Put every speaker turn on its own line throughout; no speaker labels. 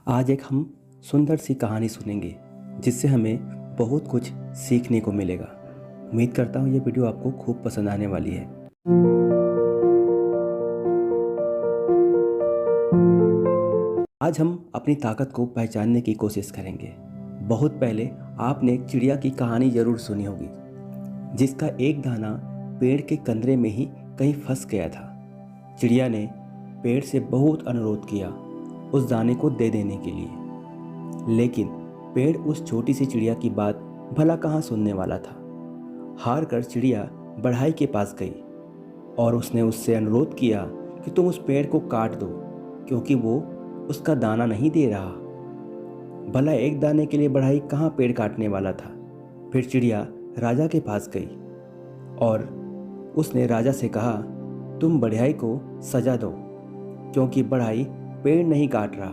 आज एक हम सुंदर सी कहानी सुनेंगे जिससे हमें बहुत कुछ सीखने को मिलेगा। उम्मीद करता हूँ ये वीडियो आपको खूब पसंद आने वाली है। आज हम अपनी ताकत को पहचानने की कोशिश करेंगे। बहुत पहले आपने एक चिड़िया की कहानी जरूर सुनी होगी जिसका एक दाना पेड़ के कंदरे में ही कहीं फंस गया था। चिड़िया ने पेड़ से बहुत अनुरोध किया उस दाने को दे देने के लिए, लेकिन पेड़ उस छोटी सी चिड़िया की बात भला कहाँ सुनने वाला था। हार कर चिड़िया बढ़ाई के पास गई और उसने उससे अनुरोध किया कि तुम उस पेड़ को काट दो क्योंकि वो उसका दाना नहीं दे रहा। भला एक दाने के लिए बढ़ाई कहाँ पेड़ काटने वाला था। फिर चिड़िया राजा के पास गई और उसने राजा से कहा, तुम बढ़ाई को सजा दो क्योंकि बढ़ाई पेड़ नहीं काट रहा,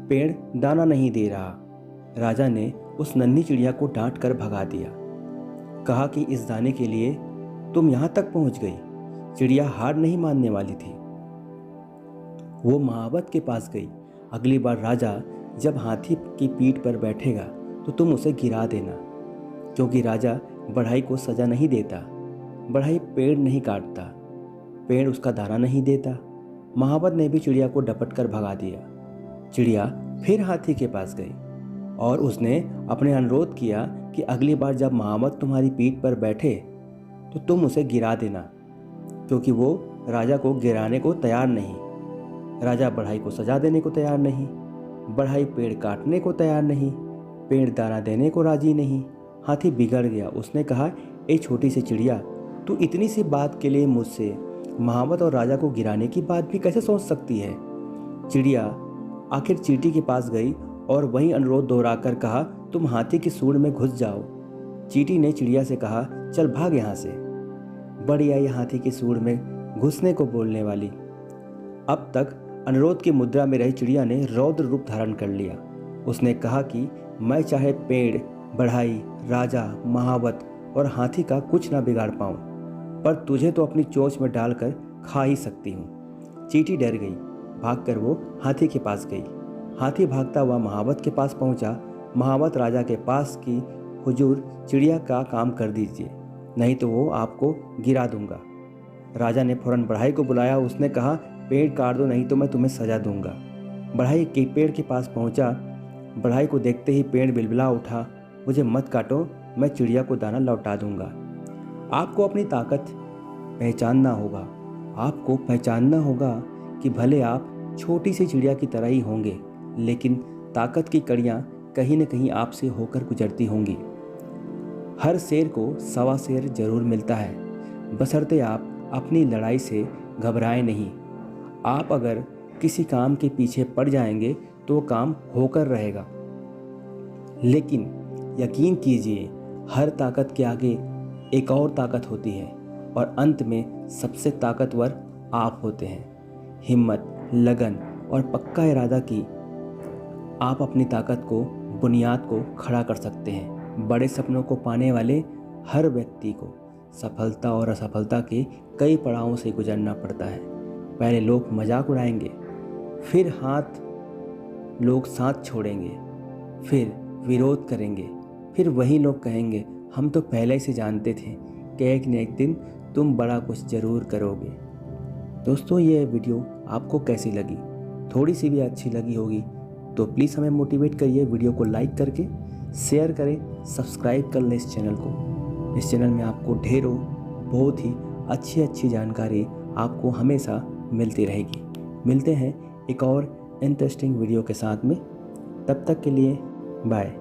पेड़ दाना नहीं दे रहा। राजा ने उस नन्ही चिड़िया को डांट कर भगा दिया। कहा कि इस दाने के लिए तुम यहाँ तक पहुँच गई। चिड़िया हार नहीं मानने वाली थी। वो महावत के पास गई। अगली बार राजा जब हाथी की पीठ पर बैठेगा तो तुम उसे गिरा देना क्योंकि राजा बढ़ाई को सजा नहीं देता। बढ़ाई पेड़ नहीं काटता, पेड़ उसका दाना नहीं देता। महावत ने भी चिड़िया को डपट कर भगा दिया। चिड़िया फिर हाथी के पास गई और उसने अपने अनुरोध किया कि अगली बार जब महावत तुम्हारी पीठ पर बैठे तो तुम उसे गिरा देना क्योंकि वो राजा को गिराने को तैयार नहीं। राजा बढ़ाई को सजा देने को तैयार नहीं, बढ़ाई पेड़ काटने को तैयार नहीं, पेड़ दाना देने को राजी नहीं। हाथी बिगड़ गया। उसने कहा, ए छोटी सी चिड़िया, तू इतनी सी बात के लिए मुझसे महावत और राजा को गिराने की बात भी कैसे सोच सकती है। चिड़िया आखिर चींटी के पास गई और वही अनुरोध दोहराकर कहा, तुम हाथी की सूंड में घुस जाओ। चींटी ने चिड़िया से कहा, चल भाग यहाँ से। बड़ी आई हाथी की सूंड में घुसने को बोलने वाली। अब तक अनुरोध की मुद्रा में रही चिड़िया ने रौद्र रूप धारण कर लिया। उसने कहा कि मैं चाहे पेड़, बढ़ाई, राजा, महावत और हाथी का कुछ ना बिगाड़ पाऊँ, पर तुझे तो अपनी चोंच में डालकर खा ही सकती हूँ। चींटी डर गई। भागकर वो हाथी के पास गई। हाथी भागता हुआ महावत के पास पहुँचा। महावत राजा के पास की, हुजूर चिड़िया का काम कर दीजिए नहीं तो वो आपको गिरा दूंगा। राजा ने फौरन बढ़ाई को बुलाया। उसने कहा, पेड़ काट दो नहीं तो मैं तुम्हें सजा दूंगा। बढ़ाई के पेड़ के पास पहुँचा। बढ़ाई को देखते ही पेड़ बिलबिला उठा, मुझे मत काटो, मैं चिड़िया को दाना लौटा दूंगा। आपको अपनी ताकत पहचानना होगा। आपको पहचानना होगा कि भले आप छोटी सी चिड़िया की तरह ही होंगे, लेकिन ताकत की कड़ियाँ कहीं न कहीं आपसे होकर गुजरती होंगी। हर शेर को सवा शेर जरूर मिलता है, बशर्ते आप अपनी लड़ाई से घबराएं नहीं। आप अगर किसी काम के पीछे पड़ जाएंगे तो वो काम होकर रहेगा, लेकिन यकीन कीजिए हर ताकत के आगे एक और ताकत होती है और अंत में सबसे ताकतवर आप होते हैं। हिम्मत, लगन और पक्का इरादा की आप अपनी ताकत को, बुनियाद को खड़ा कर सकते हैं। बड़े सपनों को पाने वाले हर व्यक्ति को सफलता और असफलता के कई पड़ावों से गुजरना पड़ता है। पहले लोग मजाक उड़ाएंगे, फिर लोग साथ छोड़ेंगे, फिर विरोध करेंगे, फिर वही लोग कहेंगे, हम तो पहले से जानते थे कि एक न एक दिन तुम बड़ा कुछ ज़रूर करोगे। दोस्तों, ये वीडियो आपको कैसी लगी? थोड़ी सी भी अच्छी लगी होगी तो प्लीज़ हमें मोटिवेट करिए। वीडियो को लाइक करके शेयर करें, सब्सक्राइब कर लें इस चैनल को। इस चैनल में आपको ढेरों बहुत ही अच्छी जानकारी आपको हमेशा मिलती रहेगी। मिलते हैं एक और इंटरेस्टिंग वीडियो के साथ में। तब तक के लिए बाय।